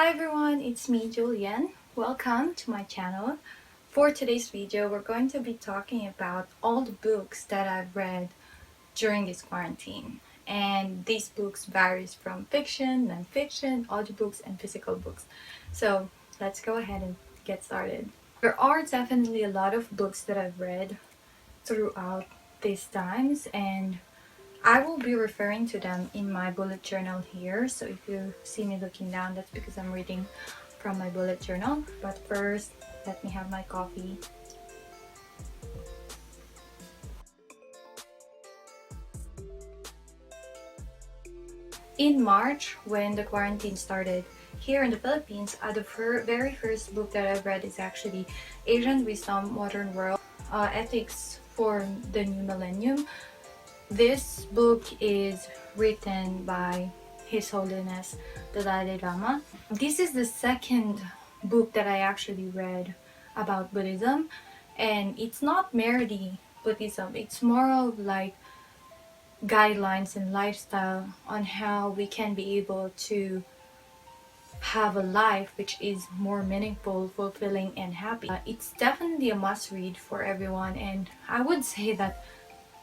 Hi everyone, it's me Julienne. Welcome to my channel. For today's video, we're going to be talking about all the books that I've read during this quarantine. And these books varies from fiction, non-fiction, audiobooks, and physical books. So let's go ahead and get started. There are definitely a lot of books that I've read throughout these times, and I will be referring to them in my bullet journal here. So if you see me looking down, that's because I'm reading from my bullet journal. But first, let me have my coffee. In March, when the quarantine started here in the Philippines, the very first book that I read is actually Asian Wisdom, Modern World, Ethics for the New Millennium. This book is written by His Holiness the Dalai Lama. This is the second book that I actually read about Buddhism, and it's not merely Buddhism, it's more of like guidelines and lifestyle on how we can be able to have a life which is more meaningful, fulfilling, and happy. It's definitely a must read for everyone, and I would say that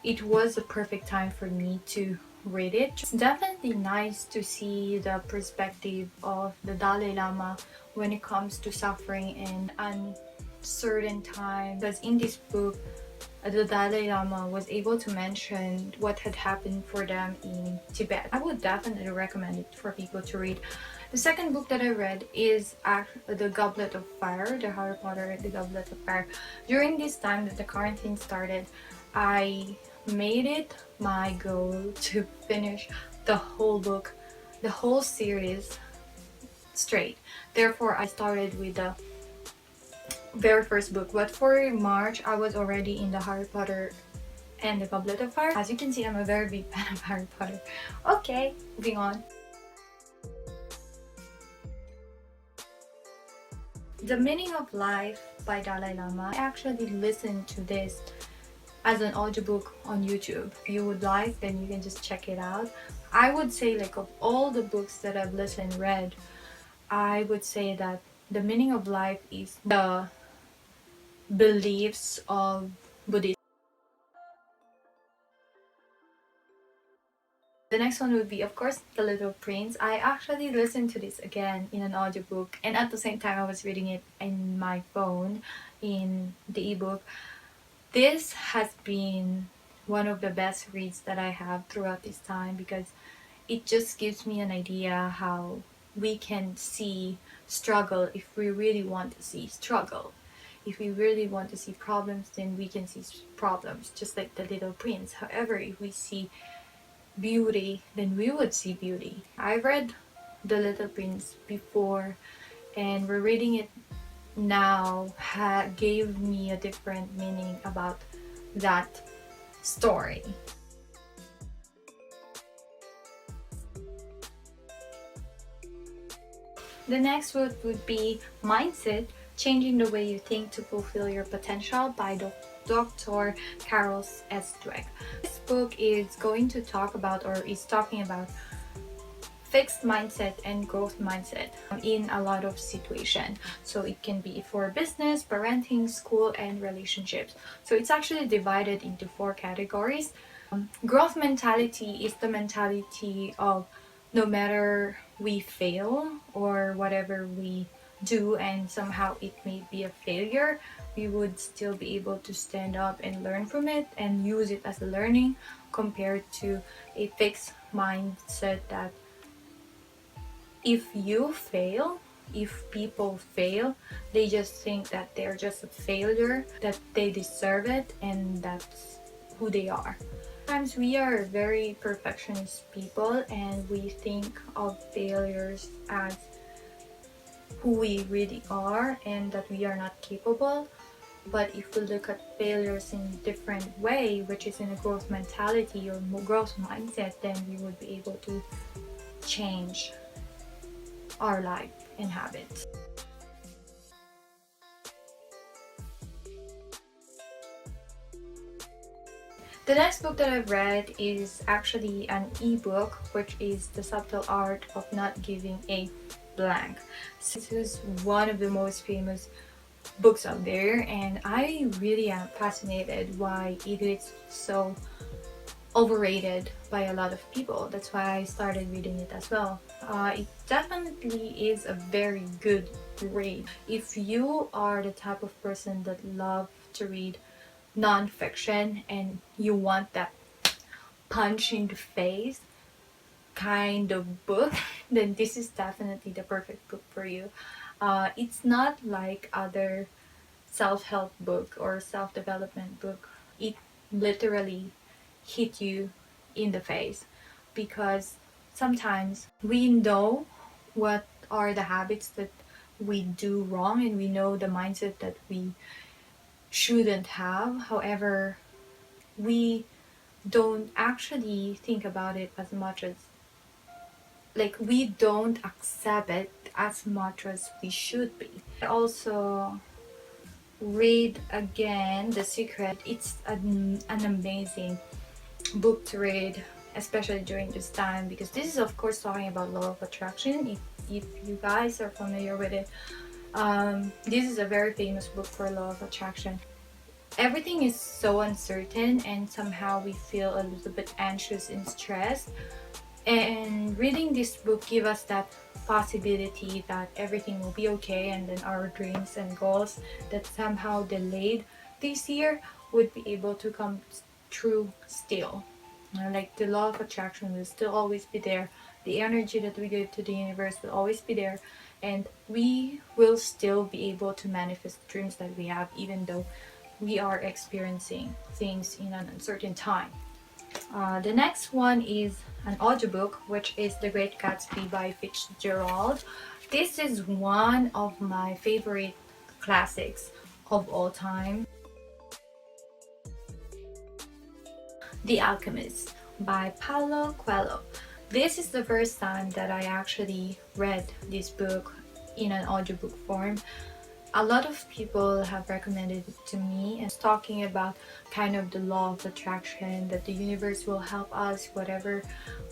it was a perfect time for me to read it. It's definitely nice to see the perspective of the Dalai Lama when it comes to suffering in uncertain time. Because in this book, the Dalai Lama was able to mention what had happened for them in Tibet. I would definitely recommend it for people to read. The second book that I read is The Goblet of Fire, the Harry Potter, The Goblet of Fire. During this time that the quarantine started, I made it my goal to finish the whole book, the whole series straight. Therefore, I started with the very first book. But for March, I was already in the Harry Potter and the Goblet of Fire. As you can see, I'm a very big fan of Harry Potter. Okay, moving on. The Meaning of Life by Dalai Lama. I actually listened to this as an audiobook on YouTube. If you would like, then you can just check it out. I would say, like, of all the books that I've listened, read, I would say that The Meaning of Life is the beliefs of Buddhism. The next one would be, of course, The Little Prince. I actually listened to this again in an audiobook, and at the same time I was reading it in my phone in the ebook. This has been one of the best reads that I have throughout this time, because it just gives me an idea how we can see struggle if we really want to see struggle. If we really want to see problems, then we can see problems, just like The Little Prince. However, if we see beauty, then we would see beauty. I read The Little Prince before, and rereading it now gave me a different meaning about that story. The next would be Mindset, Changing the Way You Think to Fulfill Your Potential by Dr. Carol S. Dweck. This book is going to talk about, or is talking about, fixed mindset and growth mindset in a lot of situations. So it can be for business, parenting, school, and relationships. So it's actually divided into 4 categories. Growth mentality is the mentality of no matter we fail or whatever we do and somehow it may be a failure, we would still be able to stand up and learn from it and use it as a learning, compared to a fixed mindset that if you fail, if people fail, they just think that they're just a failure, that they deserve it, and that's who they are. Sometimes we are very perfectionist people, and we think of failures as who we really are and that we are not capable. But if we look at failures in a different way, which is in a growth mentality or growth mindset, then we would be able to change our life and habits. The next book that I've read is actually an ebook, which is The Subtle Art of Not Giving a blank. So this is one of the most famous books out there, and I really am fascinated why it is so overrated by a lot of people. That's why I started reading it as well. It definitely is a very good read. If you are the type of person that love to read non-fiction and you want that punch in the face kind of book, then this is definitely the perfect book for you. It's not like other self-help book or self-development book. It literally hit you in the face, because sometimes we know what are the habits that we do wrong, and we know the mindset that we shouldn't have. However, we don't actually think about it as much as, like, we don't accept it as much as we should be. I also read again The Secret. It's an amazing book to read, especially during this time, because this is of course talking about law of attraction. If you guys are familiar with it, this is a very famous book for law of attraction. Everything is so uncertain, and somehow we feel a little bit anxious and stressed, and reading this book give us that possibility that everything will be okay, and then our dreams and goals that somehow delayed this year would be able to come true still. Like, the law of attraction will still always be there, the energy that we give to the universe will always be there, and we will still be able to manifest the dreams that we have, even though we are experiencing things in an uncertain time. The next one is an audiobook, which is The Great Gatsby by Fitzgerald. This is one of my favorite classics of all time. The Alchemist by Paulo Coelho. This is the first time that I actually read this book in an audiobook form. A lot of people have recommended it to me, and it's talking about kind of the law of attraction, that the universe will help us, whatever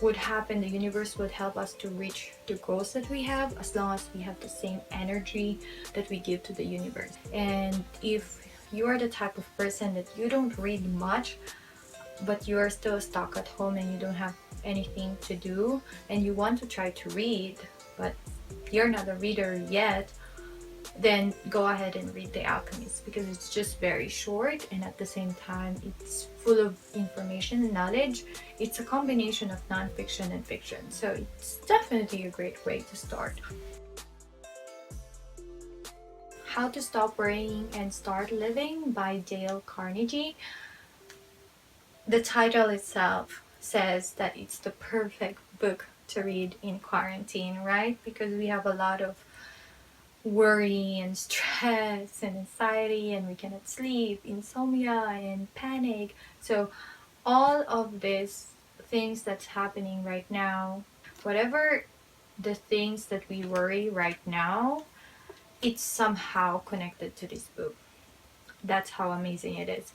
would happen, the universe would help us to reach the goals that we have, as long as we have the same energy that we give to the universe. And if you are the type of person that you don't read much, but you are still stuck at home and you don't have anything to do, and you want to try to read, but you're not a reader yet, then go ahead and read The Alchemist, because it's just very short, and at the same time it's full of information and knowledge. It's a combination of non-fiction and fiction, so it's definitely a great way to start. How to Stop Worrying and Start Living by Dale Carnegie. The title itself says that it's the perfect book to read in quarantine, right? Because we have a lot of worry and stress and anxiety, and we cannot sleep, insomnia and panic. So all of these things that's happening right now, whatever the things that we worry right now, it's somehow connected to this book. That's how amazing it is.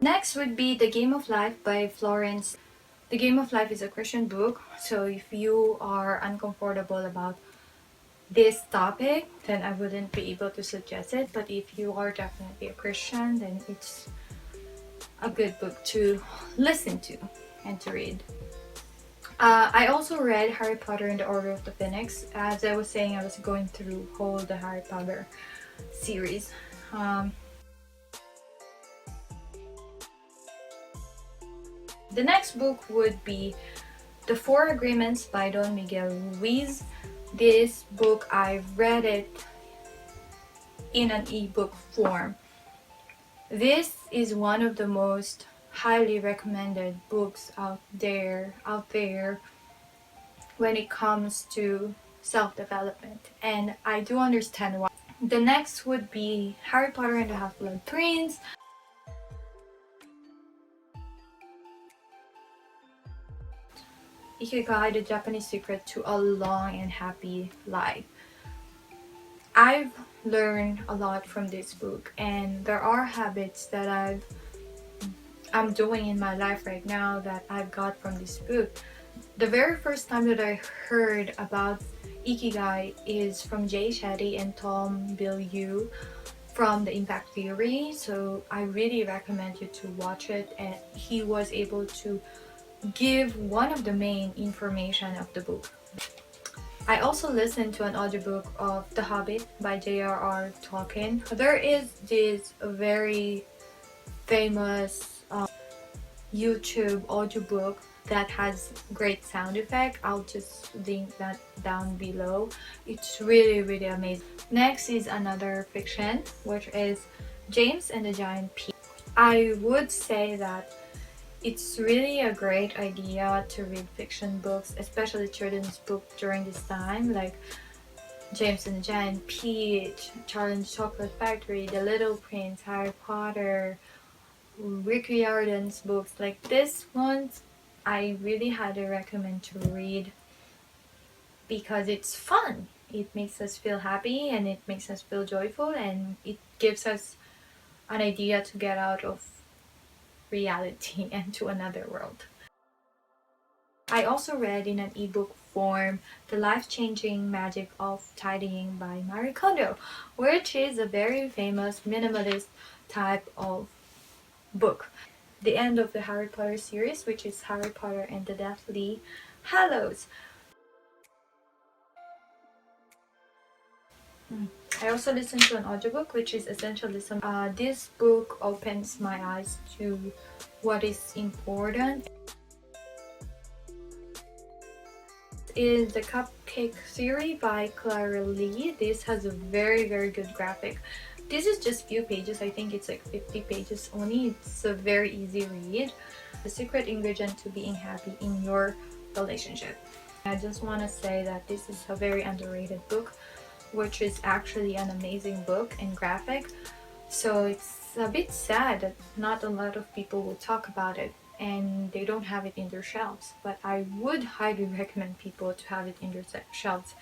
Next would be The Game of Life by Florence. The Game of Life is a Christian book, so if you are uncomfortable about this topic, then I wouldn't be able to suggest it. But if you are definitely a Christian, then it's a good book to listen to and to read. I also read Harry Potter and the Order of the Phoenix. As I was saying, I was going through whole the Harry Potter series. The next book would be The Four Agreements by Don Miguel Ruiz. This book, I've read it in an ebook form. This is one of the most highly recommended books out there when it comes to self-development, and I do understand why. The next would be Harry Potter and the Half-Blood Prince. Ikigai, the Japanese secret to a long and happy life. I've learned a lot from this book, and there are habits that I'm doing in my life right now that I've got from this book. The very first time that I heard about Ikigai is from Jay Shetty and Tom Bilyeu from the Impact Theory. So I really recommend you to watch it, and he was able to give one of the main information of the book. I also listened to an audiobook of The Hobbit by J.R.R. Tolkien. There is this very famous YouTube audiobook that has great sound effect. I'll just link that down below. It's really amazing. Next is another fiction, which is James and the Giant Peach. I would say that it's really a great idea to read fiction books, especially children's books during this time, like James and the Giant Peach, Charlie and the Chocolate Factory, The Little Prince, Harry Potter, Rick Riordan's books. Like this ones, I really highly recommend to read because it's fun. It makes us feel happy and it makes us feel joyful, and it gives us an idea to get out of reality and to another world. I also read in an ebook form The Life-Changing Magic of Tidying by Marie Kondo, which is a very famous minimalist type of book. The end of the Harry Potter series, which is Harry Potter and the Deathly Hallows. I also listened to an audiobook, which is Essentialism. This book opens my eyes to what is important. Is the Cupcake Theory by Clara Lee. This has a very good graphic. This is just few pages. I think it's like 50 pages only. It's a very easy read. The secret ingredient to being happy in your relationship. I just want to say that this is a very underrated book, which is actually an amazing book and graphic. So it's a bit sad that not a lot of people will talk about it and they don't have it in their shelves, but I would highly recommend people to have it in their shelves.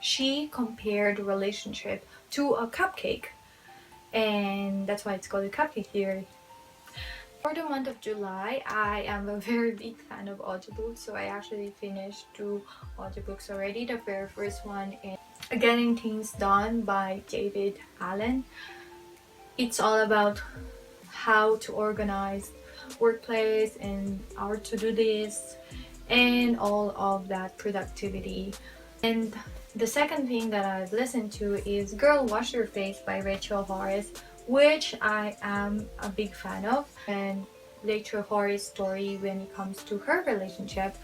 She compared relationship to a cupcake, and that's why it's called the Cupcake Theory. For the month of July, I am a very big fan of audiobooks, so I actually finished 2 audiobooks already. The very first one is Getting Things Done by David Allen. It's all about how to organize workplace and our to-do list and all of that productivity. And the second thing that I've listened to is Girl Wash Your Face by Rachel Hollis, which I am a big fan of, and Rachel Hollis' story when it comes to her relationship.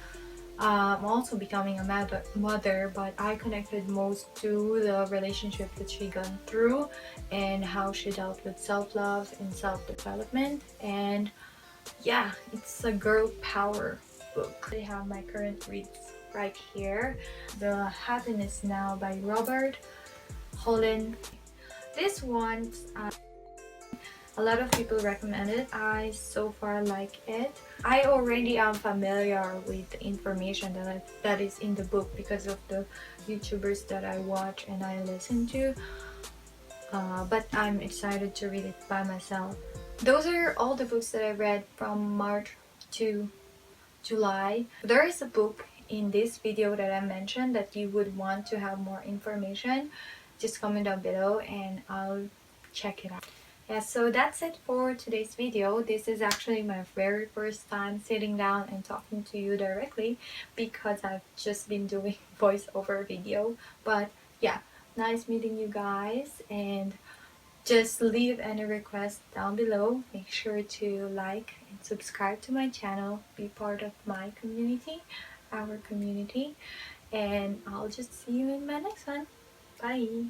I'm also becoming a mother, but I connected most to the relationship that she gone through and how she dealt with self-love and self-development. And yeah, it's a girl power book. I have my current reads right here. The Happiness Now by Robert Holland. This one, a lot of people recommend it. I so far like it. I already am familiar with the information that is in the book because of the YouTubers that I watch and I listen to. But I'm excited to read it by myself. Those are all the books that I read from March to July. There is a book in this video that I mentioned that you would want to have more information. Just comment down below and I'll check it out. Yeah, so that's it for today's video. This is actually my very first time sitting down and talking to you directly because I've just been doing voiceover video. But yeah, nice meeting you guys, and just leave any requests down below. Make sure to like and subscribe to my channel. Be part of my community, our community. And I'll just see you in my next one. Bye!